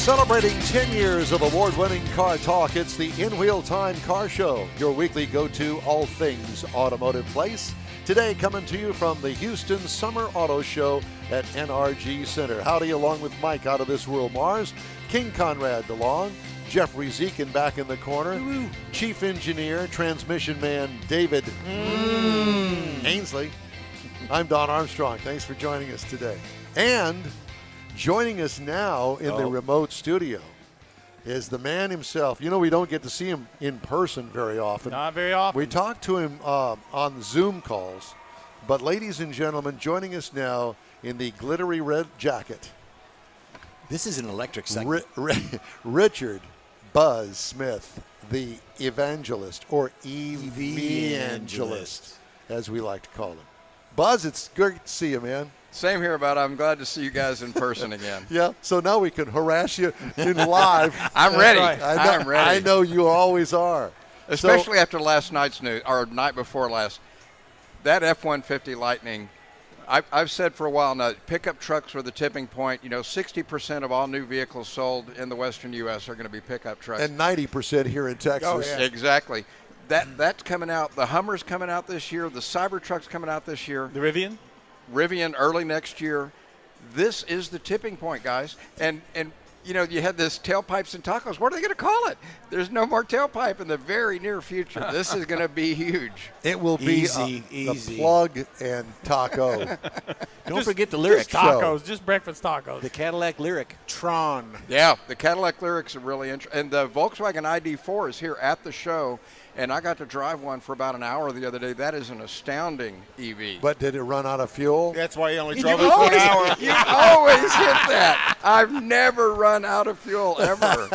Celebrating 10 years of award-winning car talk, it's the In Wheel Time Car Show, your weekly go-to all things automotive place. Today coming to you from the Houston Summer Auto Show at NRG Center. Howdy, along with Mike out of this world, Mars, King Conrad DeLong, Jeffrey Zekin back in the corner, Chief Engineer, Transmission Man David Ainsley. I'm Don Armstrong. Thanks for joining us today. And joining us now in the remote studio is the man himself. You know, we don't get to see him in person very often. Not very often. We talk to him on Zoom calls. But ladies and gentlemen, joining us now in the glittery red jacket. This is an electric segment. Richard Buzz Smith, the evangelist, or EV-angelist, as we like to call him. Buzz, it's great to see you, man. Same here, but I'm glad to see you guys in person again. Yeah, so now we can harass you in live. I'm ready. Right. I'm ready. I know you always are. Especially after last night's news, or night before last. That F-150 Lightning, I've said for a while now, pickup trucks were the tipping point. You know, 60% of all new vehicles sold in the western U.S. are going to be pickup trucks. And 90% here in Texas. Oh, yeah. Exactly. That's coming out. The Hummer's coming out this year. The Cybertruck's coming out this year. The Rivian? Rivian early next year. This is the tipping point, guys. And you know, you had this tailpipes and tacos. What are they going to call it? There's no more tailpipe in the very near future. This is going to be huge. It will be easy. The plug and taco. Don't forget the lyric. Tacos, just breakfast tacos. The Cadillac Lyric. Tron. Yeah, the Cadillac Lyrics are really interesting. And the Volkswagen ID4 is here at the show. And I got to drive one for about an hour the other day. That is an astounding EV. But did it run out of fuel? That's why you only drove it for an hour. You always hit that. I've never run out of fuel, ever.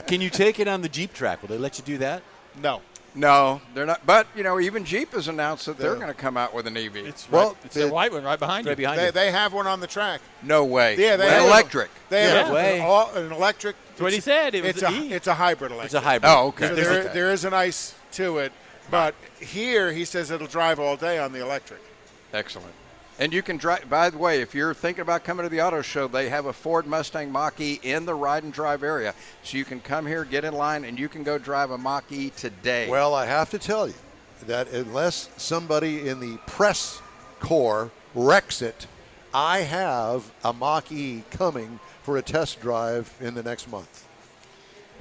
Can you take it on the Jeep track? Will they let you do that? No. No, they're not. But, you know, even Jeep has announced that they're going to come out with an EV. It's the white one right behind you. They have one on the track. No way. Yeah, they have electric. They have way. an electric. That's what he said. It's a hybrid electric. It's a hybrid. Oh, okay. So there is an ICE to it, but here he says it'll drive all day on the electric. Excellent. And you can drive, by the way, if you're thinking about coming to the auto show, they have a Ford Mustang Mach-E in the ride and drive area. So you can come here, get in line, and you can go drive a Mach-E today. Well, I have to tell you that unless somebody in the press corps wrecks it, I have a Mach-E coming for a test drive in the next month.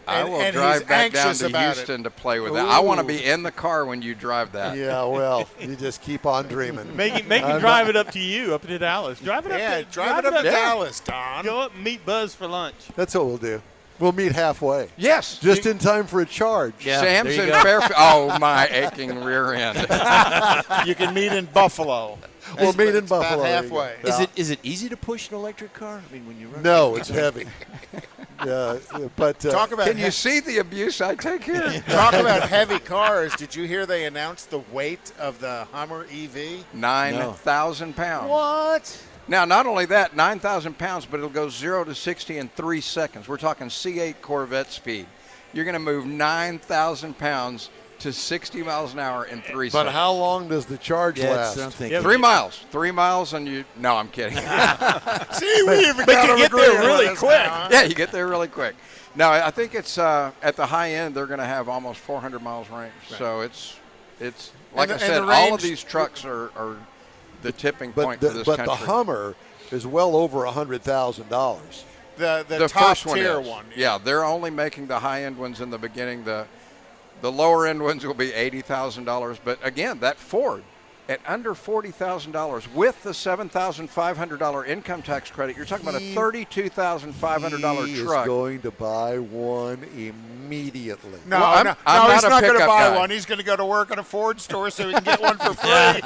I will and drive he's back down anxious to about Houston to play with that. I want to be in the car when you drive that. Yeah, well, you just keep on dreaming. Make him drive it up to you, up to Dallas. Drive it up to Dallas, Don. Go up and meet Buzz for lunch. That's what we'll do. We'll meet halfway. Yes. Just in time for a charge. Yeah, Sam's in Fairfield. Oh, my aching rear end. You can meet in Buffalo. We'll meet in Buffalo. About halfway. Yeah. Is it easy to push an electric car? I mean, when you run. No, it's heavy. But Talk about Can you see the abuse I take here? Talk about heavy cars. Did you hear they announced the weight of the Hummer EV? 9,000 pounds. What? Now, not only that, 9,000 pounds, but it'll go 0 to 60 in 3 seconds. We're talking C8 Corvette speed. You're going to move 9,000 pounds to 60 miles an hour in 3 seconds. But how long does the charge last? That's what I'm thinking. 3 miles. 3 miles and you – no, I'm kidding. See, we even But got you a get there really quick. Yeah, you get there really quick. Now, I think it's at the high end, they're going to have almost 400 miles range. Right. So it's like I said, all of these trucks are the tipping point for this country. But the Hummer is well over $100,000. The top first tier one. one. Yeah, they're only making the high-end ones in the beginning. The lower-end ones will be $80,000. But, again, that Ford at under $40,000 with the $7,500 income tax credit, you're talking about a $32,500 He truck. is going to buy one immediately. No, Well, no, I'm he's not a not going to pickup buy guy. one. He's going to go to work at a Ford store so he can get one for free.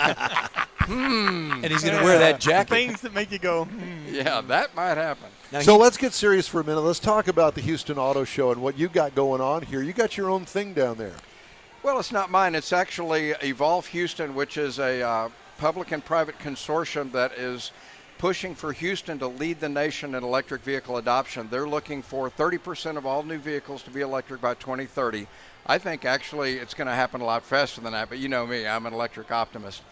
And he's going to wear that jacket. Things that make you go, Yeah, that might happen. Now So let's get serious for a minute. Let's talk about the Houston Auto Show and what you got going on here. You got your own thing down there. Well, it's not mine. It's actually Evolve Houston, which is a public and private consortium that is pushing for Houston to lead the nation in electric vehicle adoption. They're looking for 30% of all new vehicles to be electric by 2030. I think actually it's going to happen a lot faster than that, but you know me, I'm an electric optimist.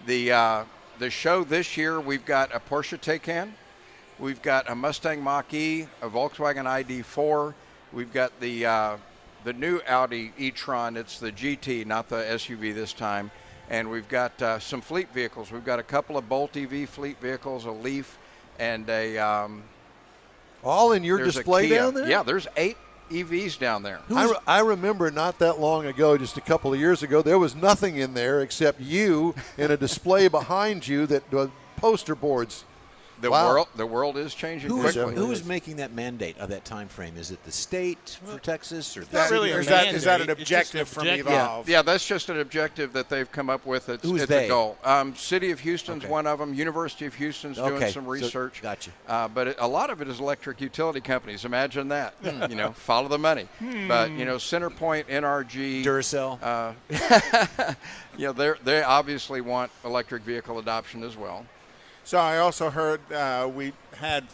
The show this year, we've got a Porsche Taycan, We've got a Mustang Mach-E, a Volkswagen ID4. We've got the new Audi e-tron. It's the GT, not the SUV this time. And we've got some fleet vehicles. We've got a couple of Bolt EV fleet vehicles, a Leaf, and all in your there's display a Kia. down there? Yeah, there's 8 EVs down there. I remember not that long ago, just a couple of years ago, there was nothing in there except you and a display behind you that poster boards. The world is changing quickly. Who is making that mandate of that time frame? Is it the state for Texas, or not the really city? a is that mandate. an It's just objective an from objective. Evolve? Yeah, that's just an objective that they've come up with. It's Who's a they? goal. City of Houston's Okay. one of them. University of Houston's doing Okay, some so- research. gotcha. But a lot of it is electric utility companies. Imagine that. Follow the money. But Centerpoint, NRG, Duracell. they obviously want electric vehicle adoption as well. So I also heard we had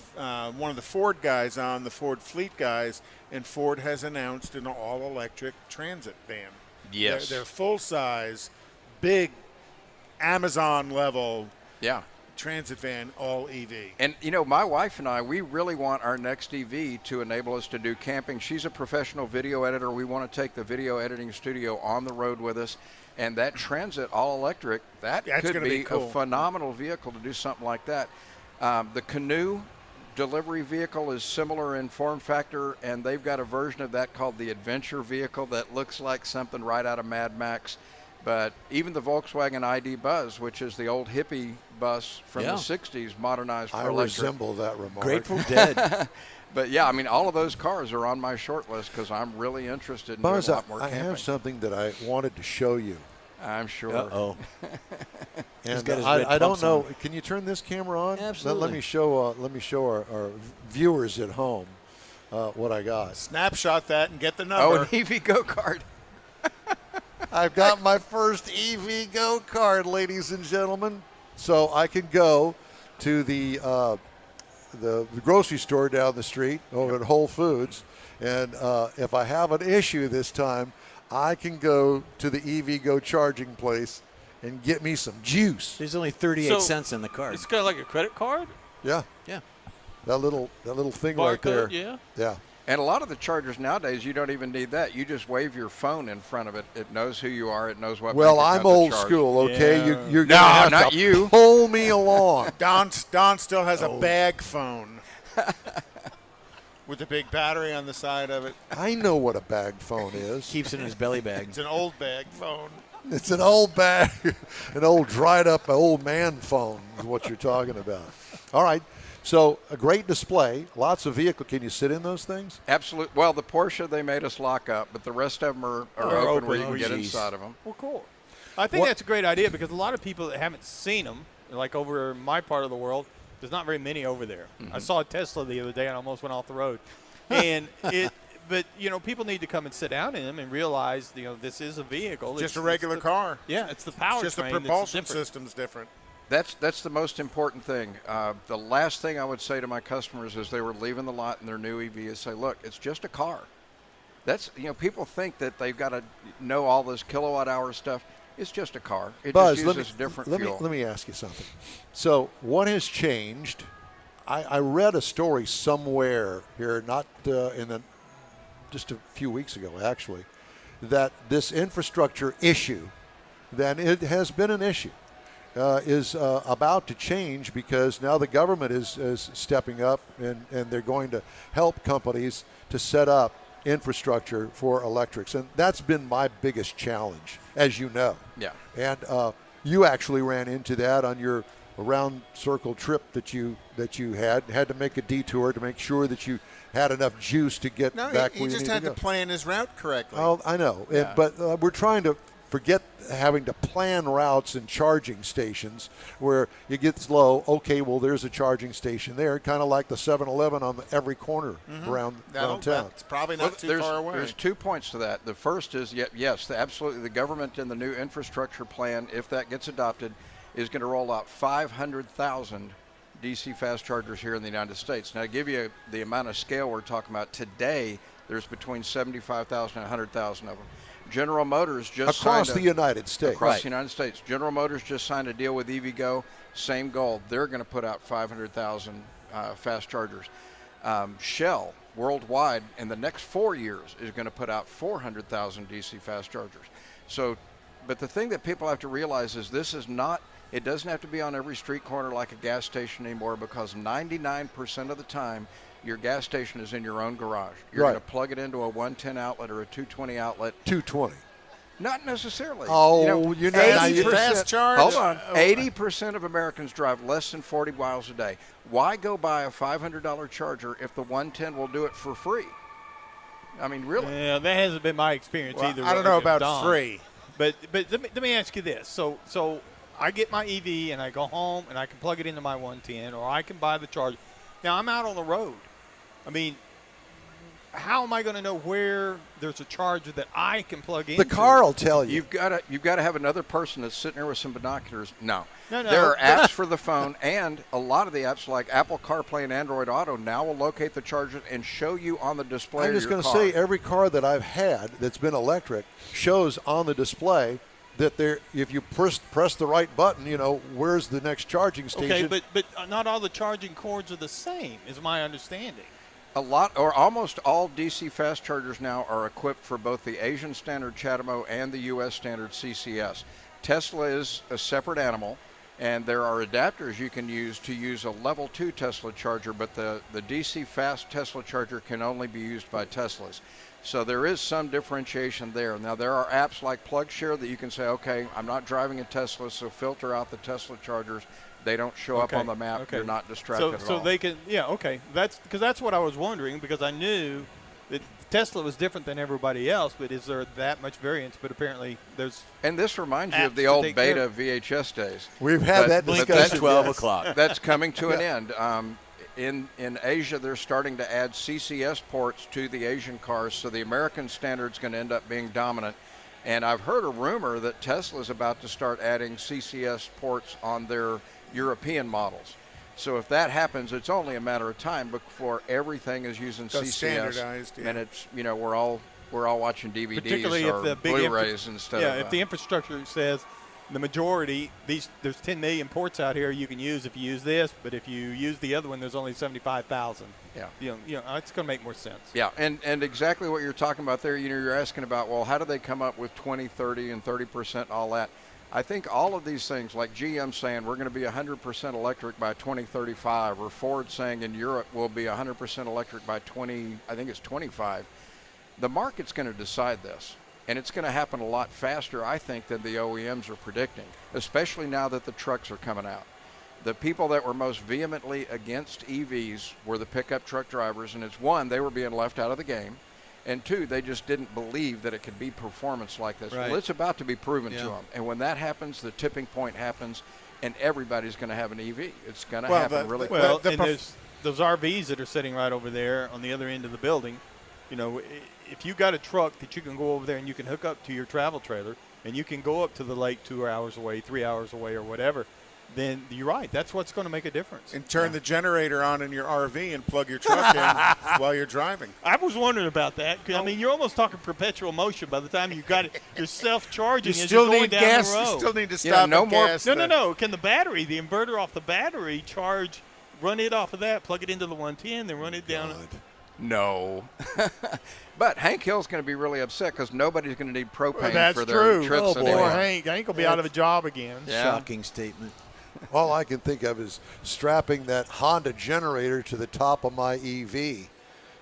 one of the Ford guys on, the Ford fleet guys, and Ford has announced an all-electric transit van. Yes. They're full-size, big, Amazon-level Yeah. transit van, all EV. And, my wife and I, we really want our next EV to enable us to do camping. She's a professional video editor. We want to take the video editing studio on the road with us. And that Transit all-electric, that's could gonna be be cool. a phenomenal vehicle to do something like that. The Canoe delivery vehicle is similar in form factor, and they've got a version of that called the Adventure vehicle that looks like something right out of Mad Max. But even the Volkswagen ID Buzz, which is the old hippie bus from the 60s, modernized for I electric. resemble that remark. Grateful Dead. But, yeah, all of those cars are on my short list because I'm really interested in Buzz, doing a lot more I camping. have something that I wanted to show you. I'm sure. Uh-oh. And got his red I don't pumps know. on. Can you turn this camera on? Absolutely. Let me show our viewers at home what I got. Snapshot that and get the Oh, number. an EV go-kart. I've got my first EV go-kart, ladies and gentlemen. So I can go to the grocery store down the street over at Whole Foods, and if I have an issue this time, I can go to the EV go charging place and get me some juice. There's only 38 So, cents in the card. It's kind of like a credit card. Yeah, Yeah. that little thing right there. Barcode, yeah. Yeah. And a lot of the chargers nowadays, you don't even need that. You just wave your phone in front of it. It knows who you are. It knows what. Well, bank I'm account to old charge. school, okay? Yeah. You're No, gonna have not to you. pull me along. Don still has a bag phone with a big battery on the side of it. I know what a bag phone is. Keeps it in his belly bag. It's an old bag phone. It's an old bag, an old dried up old man phone is what you're talking about. All right. So a great display, lots of vehicle. Can you sit in those things? Absolutely. Well, the Porsche, they made us lock up, but the rest of them are open where you can get inside of them. Well, cool. I think that's a great idea because a lot of people that haven't seen them, like over in my part of the world, there's not very many over there. I saw a Tesla the other day and almost went off the road. And but people need to come and sit down in them and realize, this is a vehicle. Just a regular car. Yeah, it's the power Just the train that's propulsion different. system's different. That's the most important thing. The last thing I would say to my customers as they were leaving the lot in their new EV is say, look, it's just a car. That's people think that they've got to know all this kilowatt hour stuff. It's just a car. It Buzz, just uses different fuel. let me ask you something. So what has changed? I read a story somewhere here, not just a few weeks ago, actually, that this infrastructure issue, that it has been an issue, is about to change because now the government is stepping up and they're going to help companies to set up infrastructure for electrics. And that's been my biggest challenge, as you know. Yeah. And you actually ran into that on your round circle trip that you had to make a detour to make sure that you had enough juice to get No, back he where you just need had to to go. plan his route correctly. Oh, I know. Yeah. But we're trying to forget having to plan routes and charging stations where you get slow. Okay, well, there's a charging station there, kind of like the 7-Eleven on every corner around town. That's probably not too far away. There's 2 points to that. The first is, yes, absolutely, the government in the new infrastructure plan, if that gets adopted, is going to roll out 500,000 DC fast chargers here in the United States. Now, to give you the amount of scale we're talking about today, there's between 75,000 and 100,000 of them. General Motors just Across signed the United States. across Right. the United States. General Motors just signed a deal with EVgo. Same goal. They're going to put out 500,000 fast chargers. Shell worldwide in the next 4 years is going to put out 400,000 DC fast chargers. So, but the thing that people have to realize is this is not, it doesn't have to be on every street corner like a gas station anymore, because 99% of the time your gas station is in your own garage. You're Right. going to plug it into a 110 outlet or a 220 outlet. 220. Not necessarily. Oh, you know, now you 80% fast charge? Hold on. 80% of Americans drive less than 40 miles a day. Why go buy a $500 charger if the 110 will do it for free? I mean, really? Yeah, that hasn't been my experience Well, either. I don't know about Don. free. But let me ask you this. So I get my EV and I go home and I can plug it into my 110, or I can buy the charger. Now I'm out on the road. I mean, how am I going to know where there's a charger that I can plug into? The car will tell you. You've got to have another person that's sitting there with some binoculars. No. No. There are apps for the phone, and a lot of the apps like Apple CarPlay and Android Auto now will locate the charger and show you on the display. I'm just going to say every car that I've had that's been electric shows on the display that if you press the right button, you know, where's the next charging station. Okay, but not all the charging cords are the same, is my understanding. A lot, or almost all DC fast chargers now are equipped for both the Asian standard CHAdeMO and the U.S. standard CCS. Tesla is a separate animal, and there are adapters you can use to use a level 2 Tesla charger, but the DC fast Tesla charger can only be used by Teslas. So there is some differentiation there. Now, there are apps like PlugShare that you can say, okay, I'm not driving a Tesla, so filter out the Tesla chargers. They don't show up on the map. Okay. You're not distracted at all. So they can, yeah, okay. That's what I was wondering, because I knew that Tesla was different than everybody else, but is there that much variance? But apparently there's. And this reminds you apps of the to old take care beta of. VHS days. We've had that Blink discussion. at 12 yes. o'clock. That's coming to an end. In Asia, they're starting to add CCS ports to the Asian cars, so the American standard's going to end up being dominant. And I've heard a rumor that Tesla's about to start adding CCS ports on their European models. So if that happens, it's only a matter of time before everything is using So CCS, standardized, yeah. and it's, you know, we're all watching DVDs Particularly or if the big Blu-rays instead of. if the infrastructure says the majority, there's 10 million ports out here you can use if you use this, but if you use the other one, there's only 75,000. Yeah. You know, it's going to make more sense. Yeah, and exactly what you're talking about there, you know, you're asking about, well, how do they come up with 20, 30, and 30% and all that? I think all of these things, like GM saying we're going to be 100% electric by 2035, or Ford saying in Europe we'll be 100% electric by 25, the market's going to decide this. And it's going to happen a lot faster, I think, than the OEMs are predicting, especially now that the trucks are coming out. The people that were most vehemently against EVs were the pickup truck drivers, and it's one, they were being left out of the game, and two, they just didn't believe that it could be performance like this. Right. Well, it's about to be proven to them. And when that happens, the tipping point happens, and everybody's going to have an EV. It's going to happen really quick. Well, and there's those RVs that are sitting right over there on the other end of the building. You know, if you got a truck that you can go over there and you can hook up to your travel trailer, and you can go up to the lake 2 hours away, 3 hours away, or whatever, then you're right. That's what's going to make a difference. And turn the generator on in your RV and plug your truck in while you're driving. I was wondering about that. 'Cause, I mean, you're almost talking perpetual motion by the time you got it. You're self-charging You as still you're going need down gas. the road. You still need to Yeah, stop no and more- gas. No. Can the inverter off the battery charge, run it off of that, plug it into the 110, then run it down? No. But Hank Hill's going to be really upset because nobody's going to need propane That's for their true. trips Oh, boy. anymore. Poor Hank. Hank will be out of a job again. Yeah. Shocking statement. All I can think of is strapping that Honda generator to the top of my EV.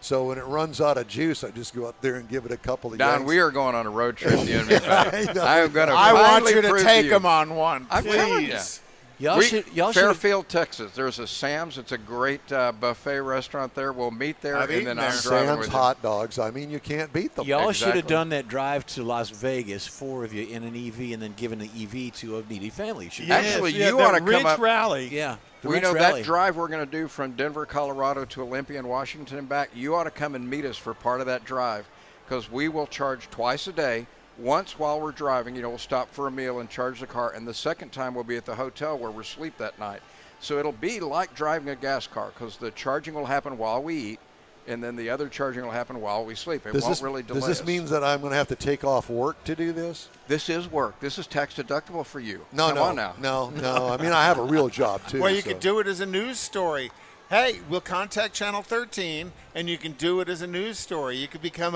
So when it runs out of juice, I just go up there and give it a couple of Don, yanks. we are going on a road trip, you and me. I am going to I want finally you to prove take you. them on one, I'm telling you. please. Y'all should. Fairfield, Texas. There's a Sam's. It's a great buffet restaurant there. We'll meet there, I've and eaten then I'm there. driving Sam's with hot dogs. I mean, you can't beat them. Y'all should have Exactly. done that drive to Las Vegas, 4 of you in an EV, and then given the EV to a needy family. You should Yes, Actually, yeah, you that ought to come Ridge up- Rally. Yeah. The We Ridge know Rally. that drive we're going to do from Denver, Colorado to Olympia and Washington and back. You ought to come and meet us for part of that drive because we will charge twice a day. Once while we're driving, you know, we'll stop for a meal and charge the car, and the second time we'll be at the hotel where we'll sleep that night. So it'll be like driving a gas car because the charging will happen while we eat, and then the other charging will happen while we sleep. It won't really delay Does this us. mean that I'm going to have to take off work to do this? This is work. This is tax deductible for you. No, Come no, on now. no. I mean, I have a real job too. Well, you so. could do it as a news story. hey, we'll contact Channel 13, and you can do it as a news story. You could become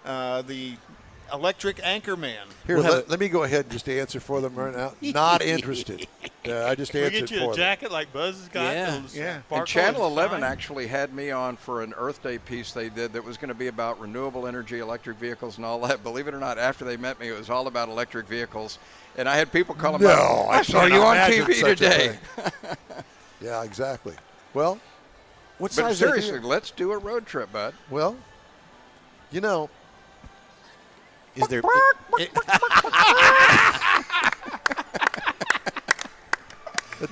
the electric anchor man. Here, let me go ahead and just answer for them right now. Not interested. I just We'll answered get you for a them. jacket like Buzz's got. Yeah. And Sparkle Channel and 11 shine. actually had me on for an Earth Day piece they did that was going to be about renewable energy, electric vehicles, and all that. Believe it or not, after they met me, it was all about electric vehicles. And I had people calling me, I saw can't you on imagine TV such a today. thing. Yeah, exactly. Well, what But size seriously, are they? let's do a road trip, bud. Well, you know, Is there?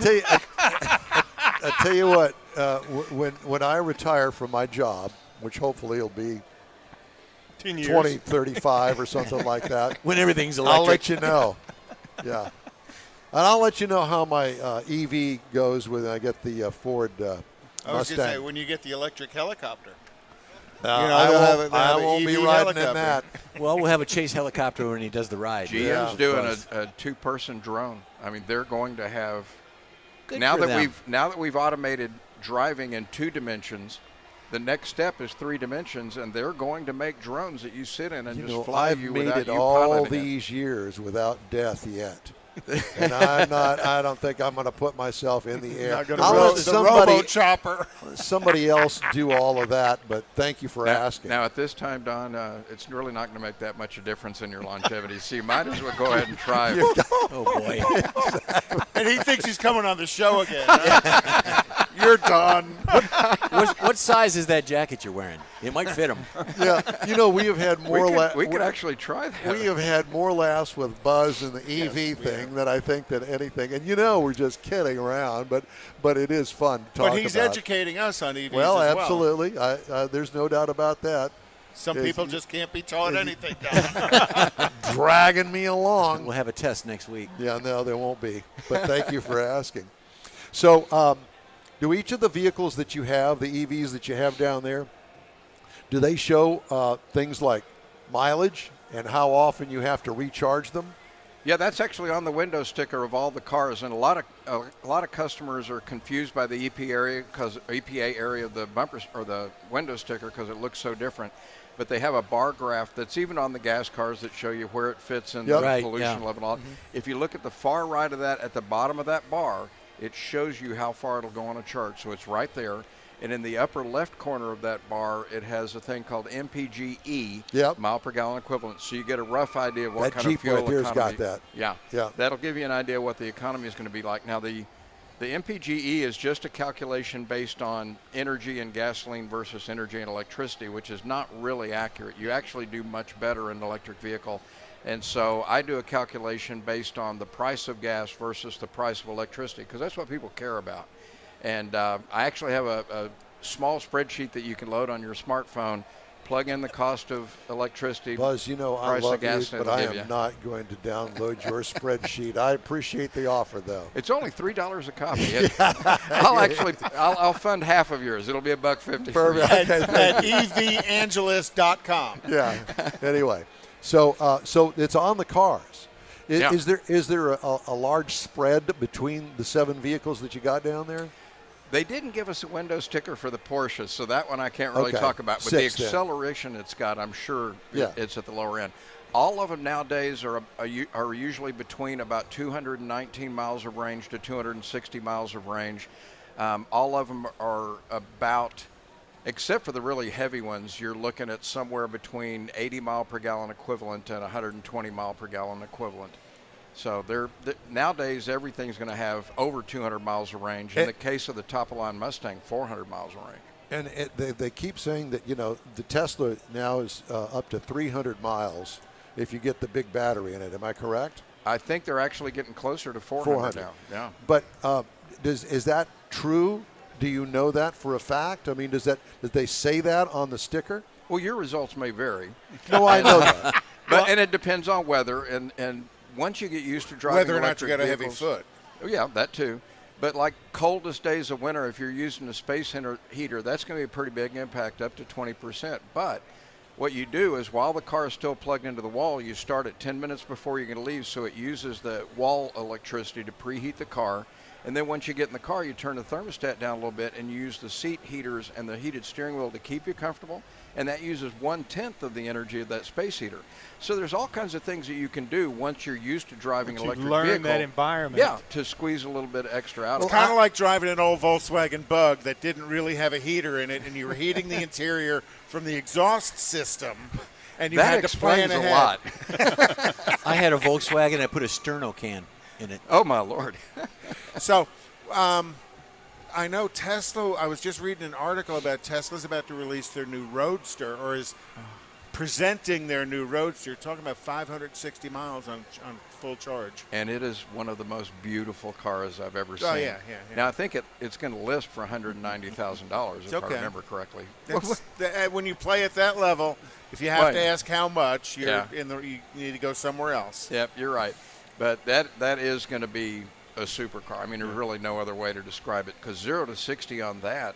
I tell you what. When I retire from my job, which hopefully will be 10 years. 2035 or something like that, When everything's electric. I'll let you know. Yeah, and I'll let you know how my EV goes when I get the Ford I was Mustang. going to say, when you get the electric helicopter. I won't be riding in that. Well, we'll have a chase helicopter when he does the ride. GM's Yeah, doing Buzz. a two-person drone. I mean, they're going to have Good now for that them. we've automated driving in 2 dimensions. The next step is 3 dimensions, and they're going to make drones that you sit in and You just know, fly I've you made without it you all piloting it. these years without death yet. And I don't think I'm going to put myself in the air. Not gonna I'll roll let the somebody, chopper. somebody else do all of that, but thank you for asking. Now, at this time, Don, it's really not going to make that much a difference in your longevity, so you might as well go ahead and try. Oh, boy. And he thinks he's coming on the show again. You're done. What size is that jacket you're wearing? It might fit him. Yeah, you know, we have had more we could actually try that. we have had more laughs with Buzz and the EV thing than I think than anything. And you know, we're just kidding around, but it is fun to talk But he's about. educating us on EVs Well, as absolutely. There's no doubt about that. Some Is- people just can't be taught anything, Don. Dragging me along. We'll have a test next week. Yeah, no, there won't be. But thank you for asking. So, do each of the vehicles that you have, the EVs that you have down there, do they show things like mileage and how often you have to recharge them? Yeah, that's actually on the window sticker of all the cars, and a lot of customers are confused by the EPA area of the bumpers or the window sticker because it looks so different. But they have a bar graph that's even on the gas cars that show you where it fits in Yep. the Right, pollution yeah. level. And all. If you look at the far right of that, at the bottom of that bar, it shows you how far it'll go on a charge. So it's right there. And in the upper left corner of that bar, it has a thing called MPGE, Yep. mile per gallon equivalent. So you get a rough idea of what That kind Jeep of fuel right there's economy. got that. Yeah. Yeah. That'll give you an idea what the economy is going to be like. Now, the MPGE is just a calculation based on energy and gasoline versus energy and electricity, which is not really accurate. You actually do much better in an electric vehicle. And so I do a calculation based on the price of gas versus the price of electricity, because that's what people care about. And I actually have a small spreadsheet that you can load on your smartphone, plug in the cost of electricity. Buzz, you know I price of love you, gasoline but I it'll am give you. not going to download your spreadsheet. I appreciate the offer, though. It's only $3 a copy. I'll fund half of yours. It'll be $1.50. for you. at EV-angelist.com. Yeah. Anyway, so it's on the cars. Yeah. Is there a large spread between the 7 vehicles that you got down there? They didn't give us a window sticker for the Porsche, so that one I can't really Okay. talk about. But 6 the then. acceleration it's got, I'm sure Yeah. it's at the lower end. All of them nowadays are usually between about 219 miles of range to 260 miles of range. All of them are about, except for the really heavy ones, you're looking at somewhere between 80 mile per gallon equivalent and 120 mile per gallon equivalent. So nowadays everything's going to have over 200 miles of range. In the case of the top-of-line Mustang, 400 miles of range. And they keep saying that, you know, the Tesla now is up to 300 miles if you get the big battery in it. Am I correct? I think they're actually getting closer to 400 now. Yeah. But is that true? Do you know that for a fact? I mean, did they say that on the sticker? Well, your results may vary. No, I know that. And it depends on weather. And once you get used to driving Whether or not you electric got a heavy vehicles- foot. Oh, yeah, that too. But like coldest days of winter, if you're using a space heater, that's going to be a pretty big impact, up to 20%. But what you do is while the car is still plugged into the wall, you start it 10 minutes before you're going to leave, so it uses the wall electricity to preheat the car. And then once you get in the car, you turn the thermostat down a little bit and you use the seat heaters and the heated steering wheel to keep you comfortable. And that uses 1/10 of the energy of that space heater. So there's all kinds of things that you can do once you're used to driving an electric learn vehicle. that environment. Yeah, to squeeze a little bit extra out It's of it. kind of like driving an old Volkswagen Bug that didn't really have a heater in it, and you were heating the interior from the exhaust system, and you That had to plan explains a ahead. lot. I had a Volkswagen. I put a sterno can in it. Oh, my Lord. So, I know Tesla, I was just reading an article about Tesla's about to release their new Roadster, or is presenting their new Roadster, talking about 560 miles on full charge. And it is one of the most beautiful cars I've ever seen. Oh, yeah. Now, I think it's going to list for $190,000, if I okay. remember correctly. When you play at that level, if you have Right. to ask how much, you Yeah. need to go somewhere else. Yep, you're right. But that is going to be a supercar. I mean, there's really no other way to describe it, because 0 to 60 on that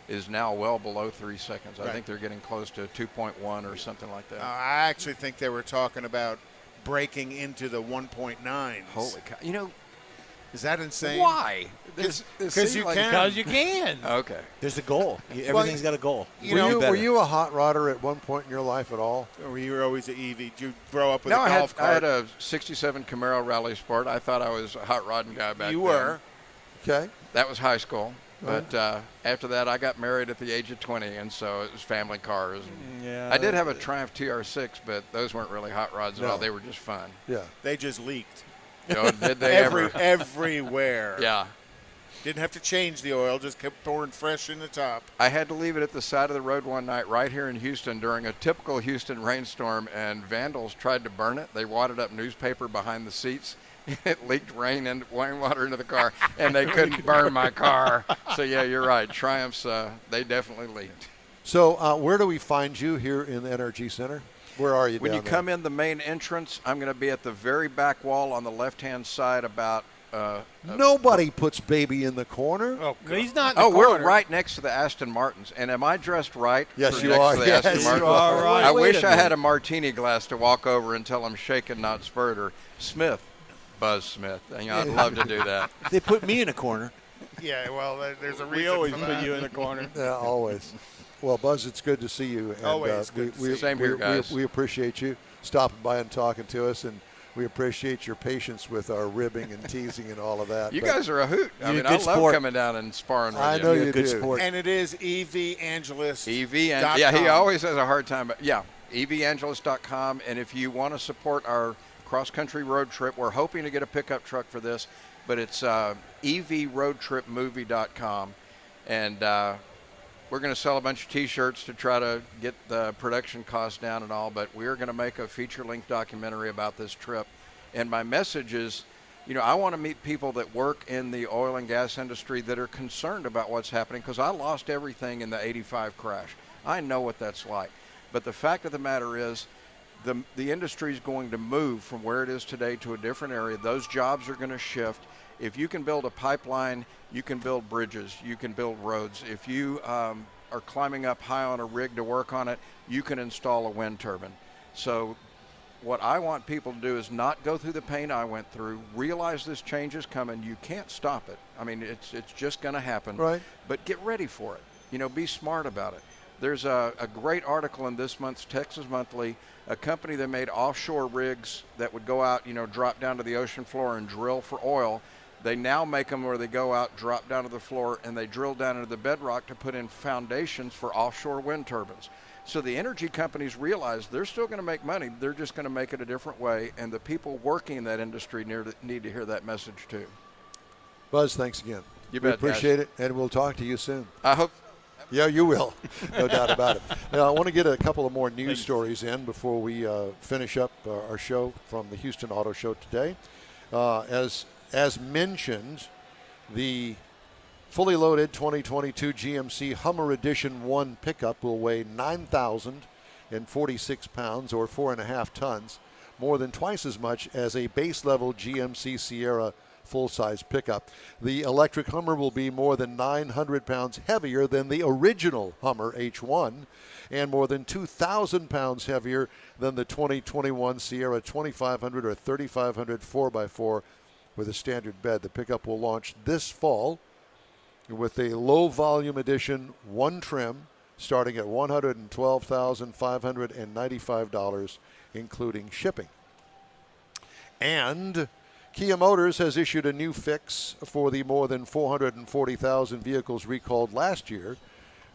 is now well below 3 seconds. I Right. think they're getting close to 2.1 or something like that. I actually think they were talking about breaking into the 1.9. Holy cow. You know, Is that insane? why? Because This you seems like- can. Because you can. Okay. There's a goal. Everything's got a goal. Were you a hot rodder at one point in your life at all? Or you were always an EV? Did you grow up with No, a I golf cart? had a 67 Camaro Rally Sport. I thought I was a hot rodding guy back then. You were. Okay. That was high school. But after that, I got married at the age of 20, and so it was family cars. Yeah. I did have a Triumph TR6, but those weren't really hot rods at No. all. They were just fun. Yeah. They just leaked. Oh, did they ever? Everywhere. Yeah. Didn't have to change the oil, just kept pouring fresh in the top. I had to leave it at the side of the road one night right here in Houston during a typical Houston rainstorm, and vandals tried to burn it. They wadded up newspaper behind the seats. It leaked rainwater into the car, and they couldn't burn my car. So, yeah, you're right. Triumphs, they definitely leaked. So where do we find you here in the NRG Center? Where are you When you down there? come in the main entrance, I'm going to be at the very back wall on the left-hand side about Nobody puts baby in the corner. Oh, he's not in the Oh, we're corner. right next to the Aston Martins. And am I dressed right? Yes, for you next are. To the Yes, Aston you Martins? are right. I Wait wish a I had minute. a martini glass to walk over and tell them shaken, not spurred, or Smith, Buzz Smith. You know, I'd love to do that. They put me in a corner. Yeah, well, there's a We reason always for put that. you in the corner. Yeah, always. Well, Buzz, it's good to see you. And, Always good to see you. Same here, guys. We appreciate you stopping by and talking to us, and we appreciate your patience with our ribbing and teasing and all of that. You But guys are a hoot. I You're a mean, good I love sport. coming down and sparring with I you. know You're you a good do. sport. And it is EV-angelist. EV, and yeah, he always has a hard time. But yeah, EV-angelist.com. And if you want to support our cross-country road trip, we're hoping to get a pickup truck for this, but it's EVroadtripmovie.com. And we're going to sell a bunch of T-shirts to try to get the production costs down and all, but we're going to make a feature-length documentary about this trip. And my message is, you know, I want to meet people that work in the oil and gas industry that are concerned about what's happening, because I lost everything in the '85 crash. I know what that's like. But the fact of the matter is, the industry is going to move from where it is today to a different area. Those jobs are going to shift. If you can build a pipeline, you can build bridges, you can build roads. If you are climbing up high on a rig to work on it, you can install a wind turbine. So what I want people to do is not go through the pain I went through, realize this change is coming. You can't stop it. I mean, it's just going to happen. Right. But get ready for it. You know, be smart about it. There's a great article in this month's Texas Monthly, a company that made offshore rigs that would go out, you know, drop down to the ocean floor and drill for oil. They now make them where they go out, drop down to the floor, and they drill down into the bedrock to put in foundations for offshore wind turbines. So the energy companies realize they're still going to make money. They're just going to make it a different way, and the people working in that industry need to hear that message too. Buzz, thanks again. You We bet, guys. appreciate it, and we'll talk to you soon. I hope. Yeah, you will. No doubt about it. Now, I want to get a couple of more news stories in before we finish up our show from the Houston Auto Show today. As mentioned, the fully loaded 2022 GMC Hummer Edition 1 pickup will weigh 9,046 pounds or 4.5 tons, more than twice as much as a base-level GMC Sierra full-size pickup. The electric Hummer will be more than 900 pounds heavier than the original Hummer H1 and more than 2,000 pounds heavier than the 2021 Sierra 2500 or 3500 4x4 with a standard bed. The pickup will launch this fall with a low-volume edition, one trim, starting at $112,595, including shipping. And Kia Motors has issued a new fix for the more than 440,000 vehicles recalled last year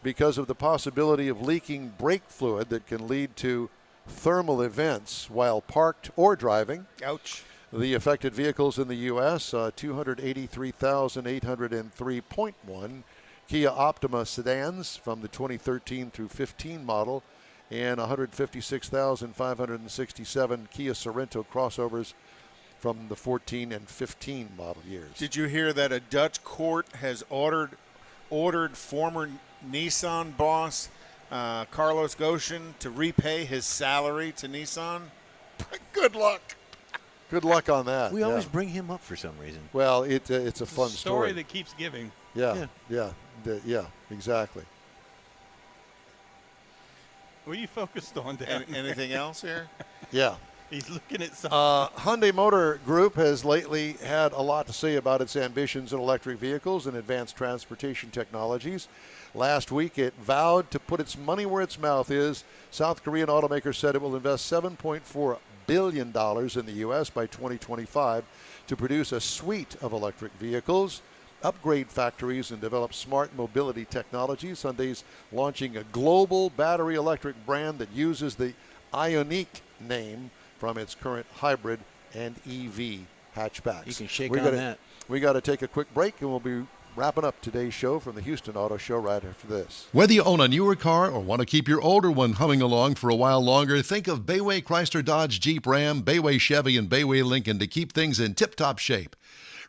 because of the possibility of leaking brake fluid that can lead to thermal events while parked or driving. Ouch. The affected vehicles in the U.S., 283,803.1 Kia Optima sedans from the 2013 through 15 model, and 156,567 Kia Sorento crossovers from the 14 and 15 model years. Did you hear that a Dutch court has ordered former Nissan boss Carlos Ghosn to repay his salary to Nissan? Good luck. Good luck on that. We always bring him up for some reason. Well, it's a fun story that keeps giving. Yeah, exactly. What are you focused on, Dan? Anything else here? Yeah. He's looking at something. Hyundai Motor Group has lately had a lot to say about its ambitions in electric vehicles and advanced transportation technologies. Last week, it vowed to put its money where its mouth is. South Korean automaker said it will invest $7.4 billion in the U.S. by 2025 to produce a suite of electric vehicles, upgrade factories, and develop smart mobility technologies. Hyundai's launching a global battery electric brand that uses the Ioniq name from its current hybrid and EV hatchbacks. You can shake on that. We got to take a quick break, and we'll be wrapping up today's show from the Houston Auto Show right after this. Whether you own a newer car or want to keep your older one humming along for a while longer, think of Bayway Chrysler Dodge Jeep Ram, Bayway Chevy, and Bayway Lincoln to keep things in tip-top shape.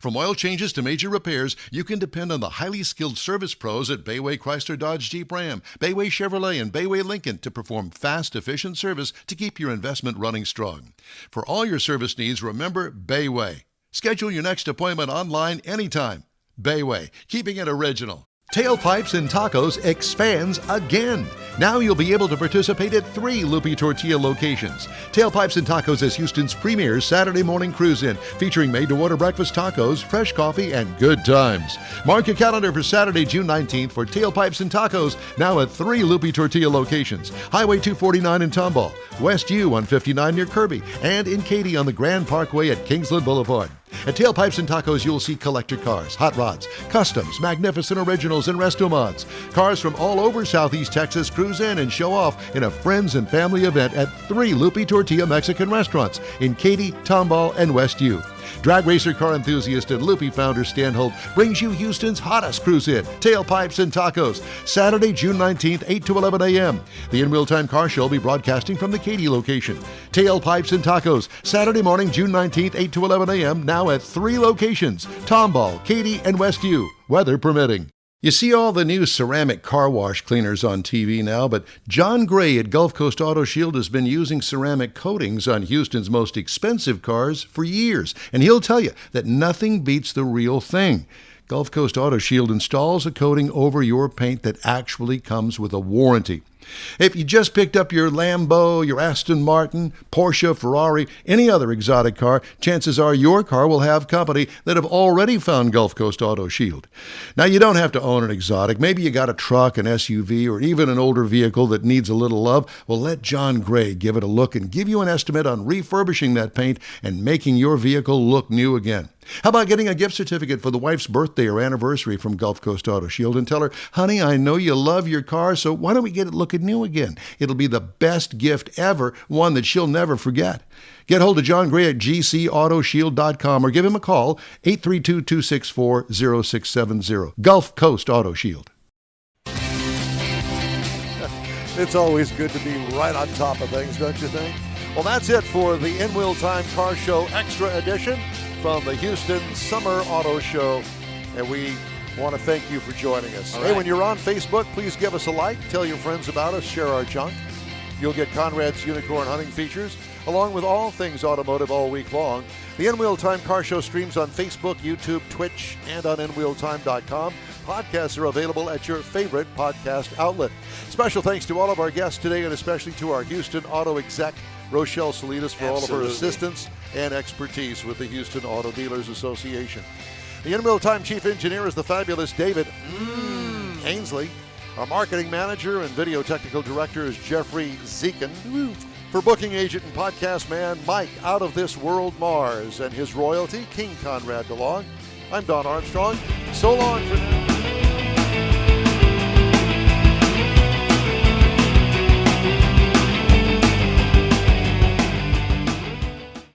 From oil changes to major repairs, you can depend on the highly skilled service pros at Bayway Chrysler Dodge Jeep Ram, Bayway Chevrolet, and Bayway Lincoln to perform fast, efficient service to keep your investment running strong. For all your service needs, remember Bayway. Schedule your next appointment online anytime. Bayway, keeping it original. Tailpipes and Tacos expands again. Now you'll be able to participate at 3 Lupi Tortilla locations. Tailpipes and Tacos is Houston's premier Saturday morning cruise-in, featuring made-to-order breakfast tacos, fresh coffee, and good times. Mark your calendar for Saturday, June 19th for Tailpipes and Tacos, now at 3 Lupi Tortilla locations. Highway 249 in Tomball, West U on 59 near Kirby, and in Katy on the Grand Parkway at Kingsland Boulevard. At Tailpipes and Tacos, you'll see collector cars, hot rods, customs, magnificent originals, and resto mods. Cars from all over Southeast Texas cruise in and show off in a friends and family event at 3 Lupi Tortilla Mexican restaurants in Katy, Tomball, and West U. Drag racer, car enthusiast, and Lupi founder Stan Holt brings you Houston's hottest cruise-in, Tailpipes and Tacos, Saturday, June 19th, 8 to 11 a.m. The In Real Time Car Show will be broadcasting from the Katy location. Tailpipes and Tacos, Saturday morning, June 19th, 8 to 11 a.m., now at 3 locations, Tomball, Katy, and West U, weather permitting. You see all the new ceramic car wash cleaners on TV now, but John Gray at Gulf Coast Auto Shield has been using ceramic coatings on Houston's most expensive cars for years, and he'll tell you that nothing beats the real thing. Gulf Coast Auto Shield installs a coating over your paint that actually comes with a warranty. If you just picked up your Lambo, your Aston Martin, Porsche, Ferrari, any other exotic car, chances are your car will have company that have already found Gulf Coast Auto Shield. Now, you don't have to own an exotic. Maybe you got a truck, an SUV, or even an older vehicle that needs a little love. Well, let John Gray give it a look and give you an estimate on refurbishing that paint and making your vehicle look new again. How about getting a gift certificate for the wife's birthday or anniversary from Gulf Coast Auto Shield and tell her, honey, I know you love your car, so why don't we get it looking new again? It'll be the best gift ever, one that she'll never forget. Get hold of John Gray at gcautoshield.com or give him a call, 832-264-0670. Gulf Coast Auto Shield. It's always good to be right on top of things, don't you think? Well, that's it for the In Wheel Time Car Show Extra Edition from the Houston Summer Auto Show, and we want to thank you for joining us. Hey, when you're on Facebook, please give us a like, tell your friends about us, share our junk. You'll get Conrad's Unicorn Hunting features, along with all things automotive all week long. The In-Wheel Time Car Show streams on Facebook, YouTube, Twitch, and on InWheelTime.com. Podcasts are available at your favorite podcast outlet. Special thanks to all of our guests today, and especially to our Houston Auto exec, Rochelle Salinas, for all of her assistance and expertise with the Houston Auto Dealers Association. The In-Wheel Time Chief Engineer is the fabulous David Ainsley. Our Marketing Manager and Video Technical Director is Jeffrey Zekin. For booking agent and podcast man, Mike Out of This World Mars, and his royalty, King Conrad DeLong. I'm Don Armstrong. So long for now.